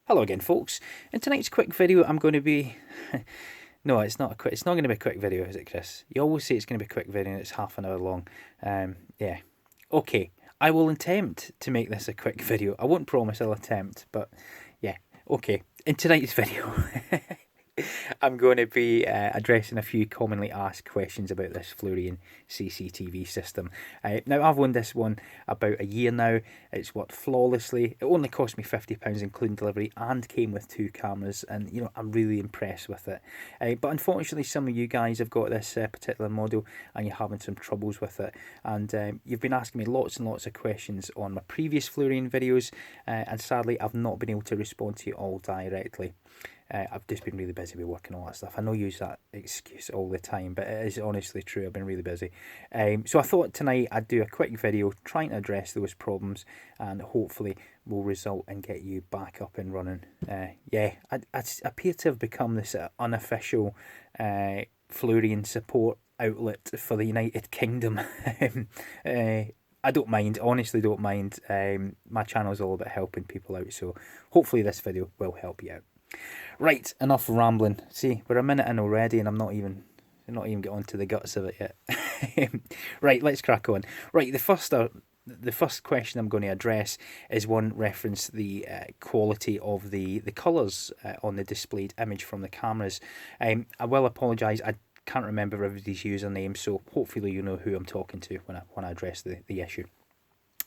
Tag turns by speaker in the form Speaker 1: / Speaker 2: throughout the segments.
Speaker 1: Hello again, folks. In tonight's quick video, I'm going to be. No, it's not a quick. It's not going to be a quick video, is it, Chris? You always say it's going to be a quick video, and it's half an hour long. Yeah. Okay. I will attempt to make this a quick video. I won't promise I'll attempt, but yeah. Okay. In tonight's video, I'm going to be addressing a few commonly asked questions about this Florian CCTV system. Now, I've owned this one about a year now. It's worked flawlessly. It only cost me £50 including delivery and came with two cameras, and I'm really impressed with it. But unfortunately, some of you guys have got this particular model and you're having some troubles with it. And you've been asking me lots and lots of questions on my previous Florian videos, and sadly, I've not been able to respond to you all directly. I've just been really busy with work and all that stuff. I know you use that excuse all the time, but it is honestly true. I've been really busy. So I thought tonight I'd do a quick video trying to address those problems, and hopefully will result in get you back up and running. I appear to have become this unofficial Florian support outlet for the United Kingdom. I don't mind, honestly don't mind. My channel is all about helping people out, so hopefully this video will help you out. Right, enough rambling. See, we're a minute in already and I'm not even getting onto the guts of it yet. Right, let's crack on. Right, the first question I'm going to address is one reference the quality of the colours on the displayed image from the cameras. I will apologise, I can't remember everybody's username, so hopefully you know who I'm talking to when I address the issue.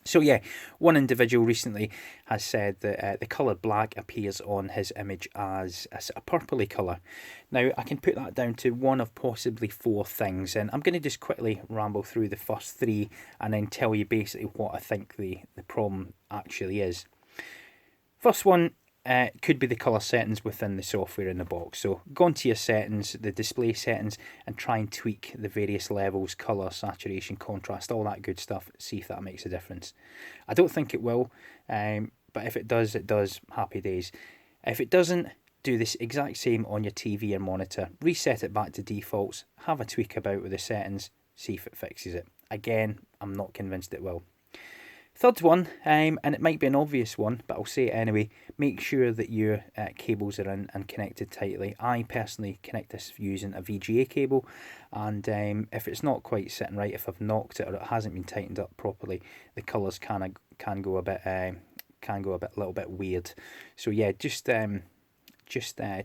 Speaker 1: So yeah, one individual recently has said that the colour black appears on his image as a purpley colour. Now, I can put that down to one of possibly four things, and I'm going to just quickly ramble through the first three and then tell you basically what I think the problem actually is. First one, could be the colour settings within the software in the box. So go into your settings, the display settings, and try and tweak the various levels, colour, saturation, contrast, all that good stuff. See if that makes a difference. I don't think it will, but if it does, happy days. If it doesn't, do this exact same on your TV or monitor. Reset it back to defaults, have a tweak about with the settings, see if it fixes it. Again, I'm not convinced it will. Third one, and it might be an obvious one, but I'll say it anyway, make sure that your cables are in and connected tightly. I personally connect this using a VGA cable, and if it's not quite sitting right, if I've knocked it or it hasn't been tightened up properly, the colours can go a bit little bit weird. So yeah, just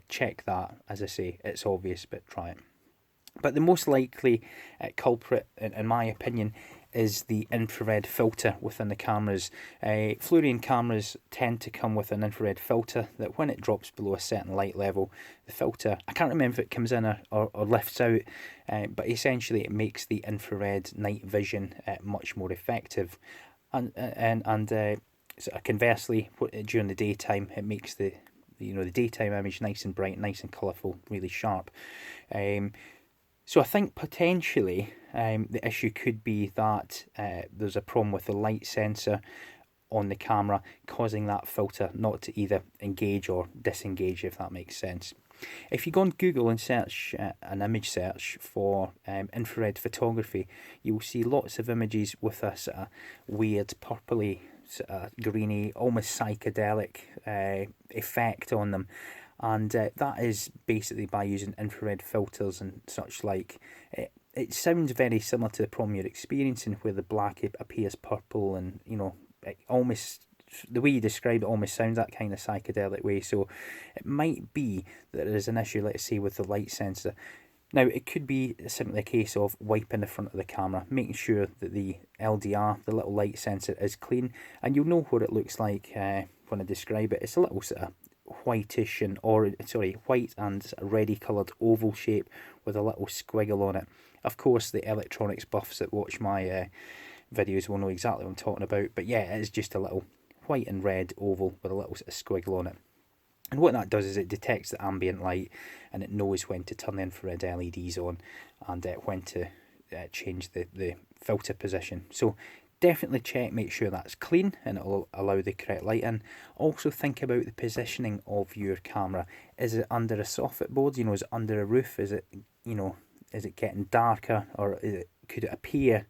Speaker 1: check that. As I say, it's obvious, but try it. But the most likely culprit, in my opinion, is the infrared filter within the cameras. Florian cameras tend to come with an infrared filter that when it drops below a certain light level, the filter, I can't remember if it comes in or lifts out, but essentially it makes the infrared night vision much more effective. And conversely, during the daytime, it makes the daytime image nice and bright, nice and colourful, really sharp. So I think potentially the issue could be that there's a problem with the light sensor on the camera causing that filter not to either engage or disengage, if that makes sense. If you go on Google and search an image search for infrared photography, you'll see lots of images with a sort of weird purpley, sort of greeny, almost psychedelic effect on them. And that is basically by using infrared filters and such like. It sounds very similar to the problem you're experiencing where the black appears purple, and it almost, the way you describe it almost sounds that kind of psychedelic way. So it might be that there's an issue, let's say, with the light sensor. Now, it could be simply a case of wiping the front of the camera, making sure that the LDR, the little light sensor, is clean, and you'll know what it looks like when I describe it. It's a little sort of whitish and white and reddy coloured oval shape with a little squiggle on it. Of course, the electronics buffs that watch my videos will know exactly what I'm talking about, but yeah, it is just a little white and red oval with a little sort of squiggle on it. And what that does is it detects the ambient light and it knows when to turn the infrared LEDs on and when to change the filter position. So definitely check, make sure that's clean and it'll allow the correct light in. Also think about the positioning of your camera. Is it under a soffit board? Is it under a roof? Is it getting darker, or could it appear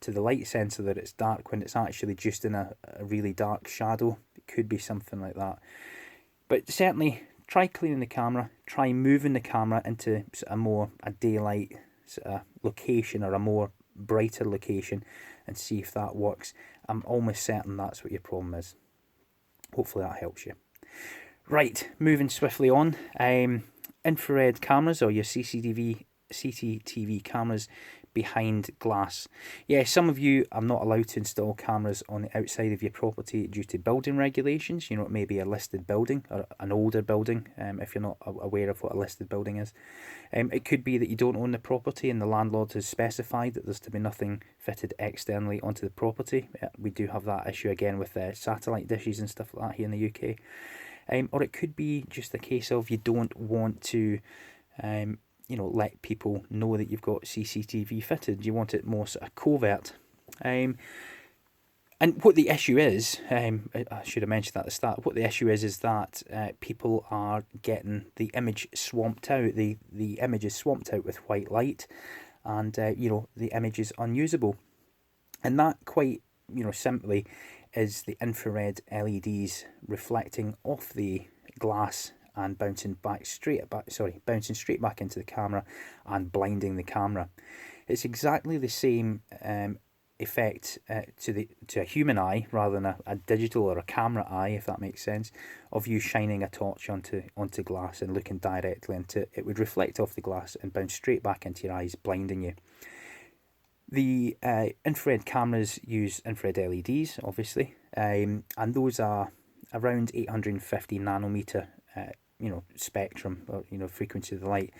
Speaker 1: to the light sensor that it's dark when it's actually just in a really dark shadow? It could be something like that. But certainly try cleaning the camera, try moving the camera into sort of a daylight sort of location, or a more brighter location, and see if that works. I'm almost certain that's what your problem is. Hopefully that helps you. Right, moving swiftly on. Infrared cameras, or your CCTV cameras behind glass. Yeah, some of you are not allowed to install cameras on the outside of your property due to building regulations. You know, it may be a listed building or an older building, if you're not aware of what a listed building is. It could be that you don't own the property and the landlord has specified that there's to be nothing fitted externally onto the property. We do have that issue again with satellite dishes and stuff like that here in the UK. Or it could be just a case of you don't want to let people know that you've got CCTV fitted. You want it more sort of covert. And what the issue is, I should have mentioned that at the start, what the issue is that people are getting the image swamped out. The image is swamped out with white light, and the image is unusable. And that quite simply is the infrared LEDs reflecting off the glass and bouncing straight back into the camera and blinding the camera. It's exactly the same effect to a human eye rather than a digital or a camera eye, if that makes sense, of you shining a torch onto glass and looking directly into it. It would reflect off the glass and bounce straight back into your eyes, blinding you. The infrared cameras use infrared LEDs, obviously, and those are around 850 nanometer spectrum, or frequency of the light,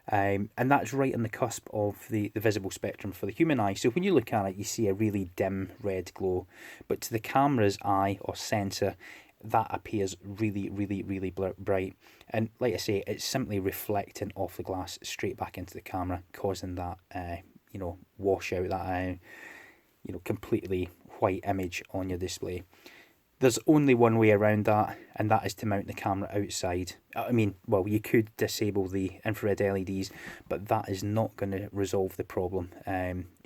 Speaker 1: and that's right on the cusp of the visible spectrum for the human eye. So when you look at it, you see a really dim red glow, but to the camera's eye or sensor, that appears really, really, really bright. And like I say, it's simply reflecting off the glass straight back into the camera, causing that wash out, that completely white image on your display. There's only one way around that, and that is to mount the camera outside. I mean, well, you could disable the infrared LEDs, but that is not going to resolve the problem,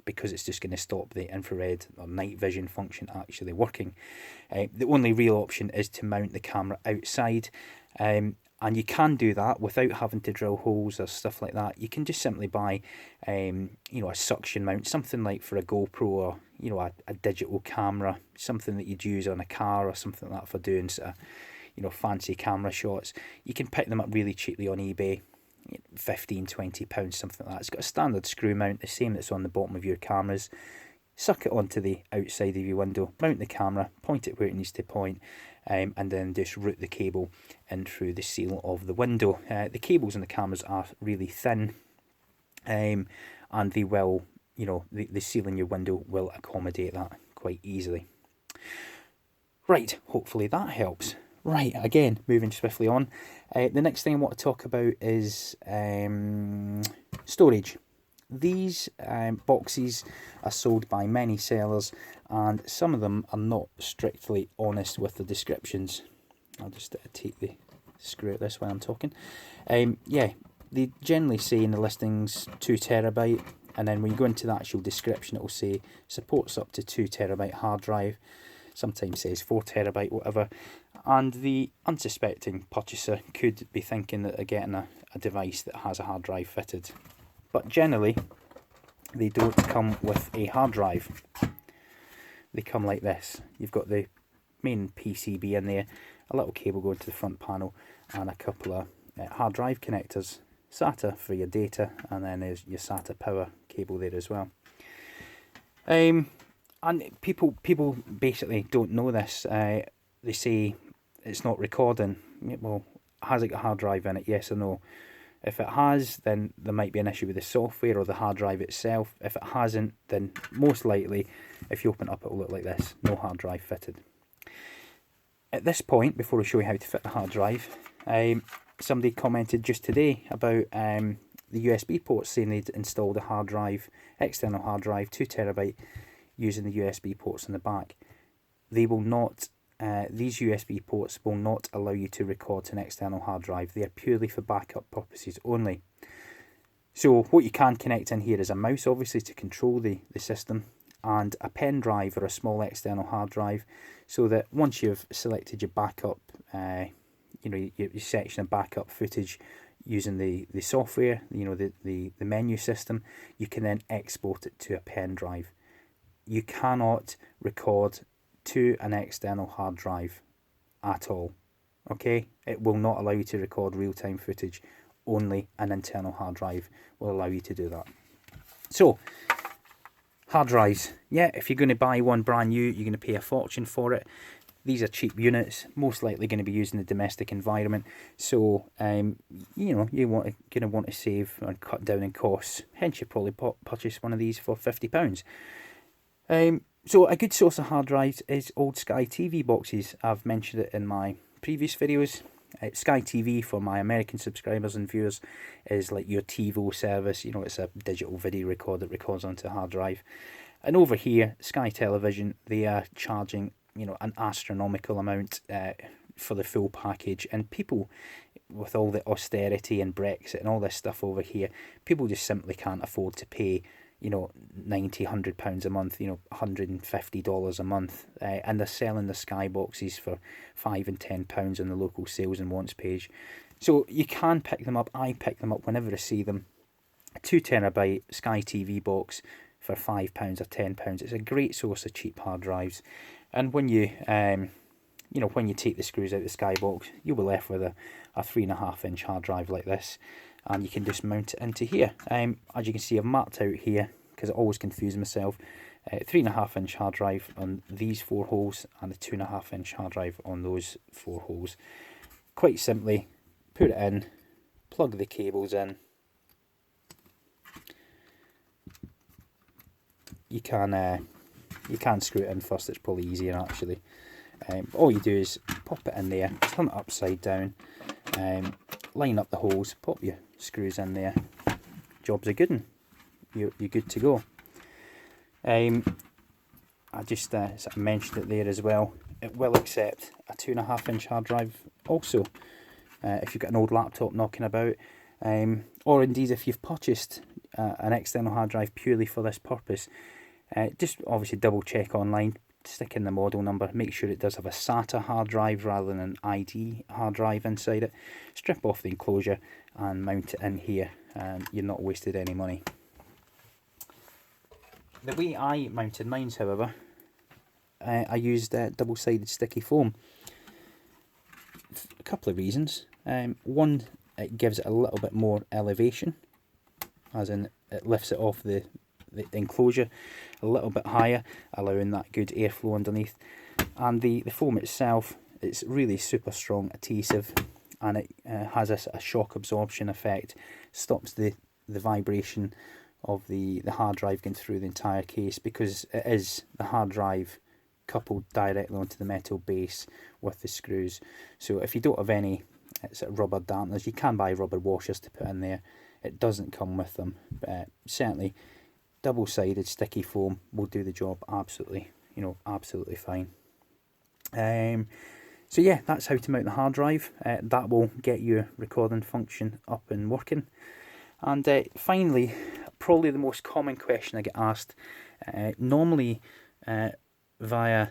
Speaker 1: because it's just going to stop the infrared or night vision function actually working. The only real option is to mount the camera outside, and you can do that without having to drill holes or stuff like that. You can just simply buy, a suction mount, something like for a GoPro, or a digital camera, something that you'd use on a car or something like that for doing sort of, fancy camera shots. You can pick them up really cheaply on eBay, £15-20, something like that. It's got a standard screw mount, the same that's on the bottom of your cameras. Suck it onto the outside of your window, mount the camera, point it where it needs to point, and then just route the cable in through the seal of the window. The cables in the cameras are really thin, and they will, the seal in your window will accommodate that quite easily. Right, hopefully that helps. Right, again, moving swiftly on. The next thing I want to talk about is storage. These boxes are sold by many sellers, and some of them are not strictly honest with the descriptions. I'll just take the screw out this while I'm talking. They generally say in the listings 2 terabyte, and then when you go into the actual description, it will say supports up to 2 terabyte hard drive. Sometimes says 4 terabyte, whatever. And the unsuspecting purchaser could be thinking that they're getting a device that has a hard drive fitted. But generally, they don't come with a hard drive. They come like this. You've got the main PCB in there, a little cable going to the front panel, and a couple of hard drive connectors. SATA for your data, and then there's your SATA power cable there as well. And people basically don't know this. They say it's not recording. Well, has it got a hard drive in it? Yes or no? If it has, then there might be an issue with the software or the hard drive itself. If it hasn't, then most likely, if you open it up, it will look like this. No hard drive fitted. At this point, before I show you how to fit the hard drive, somebody commented just today about the USB ports, saying they'd installed a hard drive, external hard drive, 2 terabyte, using the USB ports in the back. They will not. These USB ports will not allow you to record to an external hard drive. They are purely for backup purposes only. So what you can connect in here is a mouse, obviously, to control the system, and a pen drive or a small external hard drive, so that once you've selected your backup your section of backup footage using the software, the menu system, you can then export it to a pen drive. You cannot record to an external hard drive at all. Okay, it will not allow you to record real-time footage. Only an internal hard drive will allow you to do that. So, hard drives, yeah, if you're going to buy one brand new, you're going to pay a fortune for it. These are cheap units, most likely going to be used in the domestic environment. So, you're going to want to save and cut down in costs. Hence, you probably purchase one of these for £50. So, a good source of hard drives is old Sky TV boxes. I've mentioned it in my previous videos. Sky TV, for my American subscribers and viewers, is like your TiVo service. It's a digital video recorder that records onto a hard drive. And over here, Sky Television, they are charging an astronomical amount for the full package. And people, with all the austerity and Brexit and all this stuff over here, people just simply can't afford to pay £90, £100 a month, $150 a month, and they're selling the Sky boxes for £5 and £10 on the local sales and wants page. So you can pick them up. I pick them up whenever I see them. A 2TB Sky TV box for £5 or £10. It's a great source of cheap hard drives. And when you when you take the screws out of the Sky box, you'll be left with a 3.5-inch hard drive like this. And you can just mount it into here. As you can see, I've marked out here, because I always confuse myself, 3.5-inch hard drive on these 4 holes, and a 2.5-inch hard drive on those 4 holes. Quite simply, put it in, plug the cables in. You can screw it in first. It's probably easier actually. All you do is pop it in there, turn it upside down, line up the holes, pop your screws in there. Job's a good one. You're good to go. I just sort of mentioned it there as well. It will accept a 2.5-inch hard drive also, if you've got an old laptop knocking about, or indeed if you've purchased an external hard drive purely for this purpose. Just obviously double check online, stick in the model number, make sure it does have a SATA hard drive rather than an ID hard drive inside it. Strip off the enclosure and mount it in here, and you're not wasted any money. The way I mounted mine, however, I used double-sided sticky foam. A couple of reasons. One, it gives it a little bit more elevation, as in it lifts it off the enclosure a little bit higher, allowing that good airflow underneath. And the foam itself, it's really super strong adhesive, and it has a shock absorption effect, stops the vibration of the hard drive going through the entire case, because it is the hard drive coupled directly onto the metal base with the screws. So if you don't have any sort of rubber dampeners, you can buy rubber washers to put in there. It doesn't come with them, but certainly double-sided sticky foam will do the job absolutely, absolutely fine. So yeah, that's how to mount the hard drive. That will get your recording function up and working. And finally, probably the most common question I get asked, normally via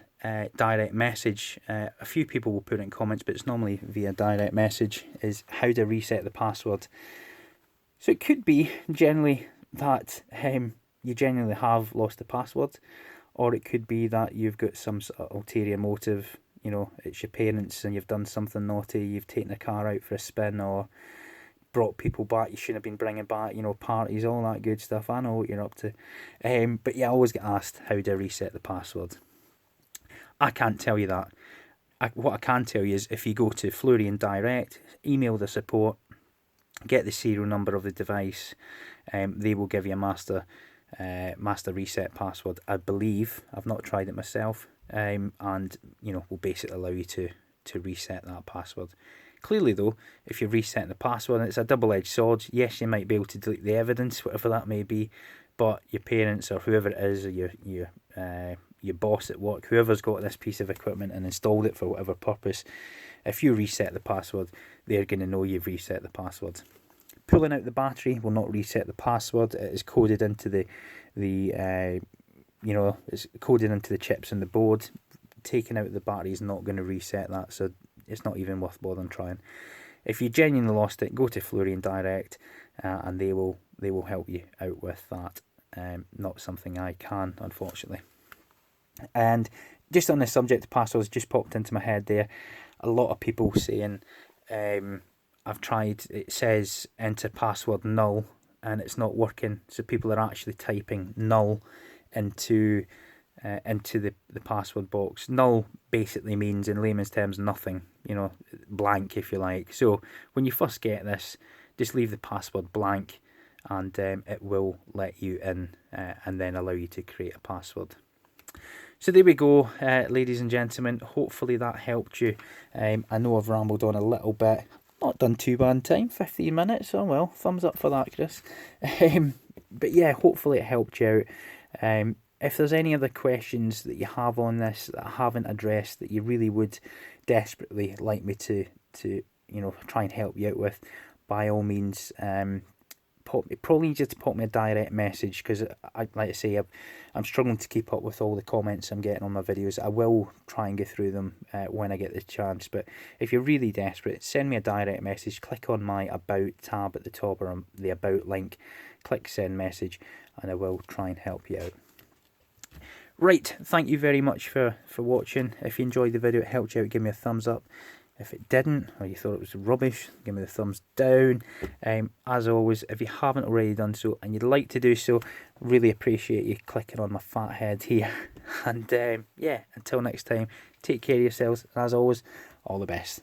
Speaker 1: direct message. A few people will put it in comments, but it's normally via direct message, is how to reset the password. So it could be generally that you genuinely have lost the password, or it could be that you've got some sort of ulterior motive. It's your parents and you've done something naughty, you've taken a car out for a spin, or brought people back you shouldn't have been bringing back, parties, all that good stuff. I know what you're up to. But yeah, I always get asked, how do I reset the password? I can't tell you that. What I can tell you is, if you go to Florian Direct, email the support, get the serial number of the device, they will give you a master reset password, I believe. I've not tried it myself, and will basically allow you to reset that password. Clearly though, if you're resetting the password, and it's a double-edged sword, yes, you might be able to delete the evidence, whatever that may be, but your parents or whoever it is, or your boss at work, whoever's got this piece of equipment and installed it for whatever purpose, if you reset the password, they're going to know you've reset the password. Pulling out the battery will not reset the password. It is coded into it's coded into the chips in the board. Taking out the battery is not going to reset that. So it's not even worth bothering trying. If you genuinely lost it, go to Florian Direct, and they will help you out with that. Not something I can, unfortunately. And just on the subject of passwords, just popped into my head there. A lot of people saying, I've tried, it says enter password null, and it's not working. So people are actually typing null into the password box. Null basically means, in layman's terms, nothing, blank if you like. So when you first get this, just leave the password blank, and it will let you in, and then allow you to create a password. So there we go, ladies and gentlemen. Hopefully that helped you. I know I've rambled on a little bit. Not done too bad in time, 15 minutes. Oh well, thumbs up for that, Chris. But yeah, hopefully it helped you out. If there's any other questions that you have on this that I haven't addressed, that you really would desperately like me to try and help you out with, by all means, probably easier to pop me a direct message, because like I say, I'm struggling to keep up with all the comments I'm getting on my videos. I will try and get through them when I get the chance, but if you're really desperate, send me a direct message. Click on my About tab at the top, or the About link, click Send Message, and I will try and help you out. Right, thank you very much for watching. If you enjoyed the video, it helped you out, give me a thumbs up. If it didn't, or you thought it was rubbish, give me the thumbs down. As always, if you haven't already done so and you'd like to do so, really appreciate you clicking on my fat head here. And yeah, until next time, take care of yourselves. And as always, all the best.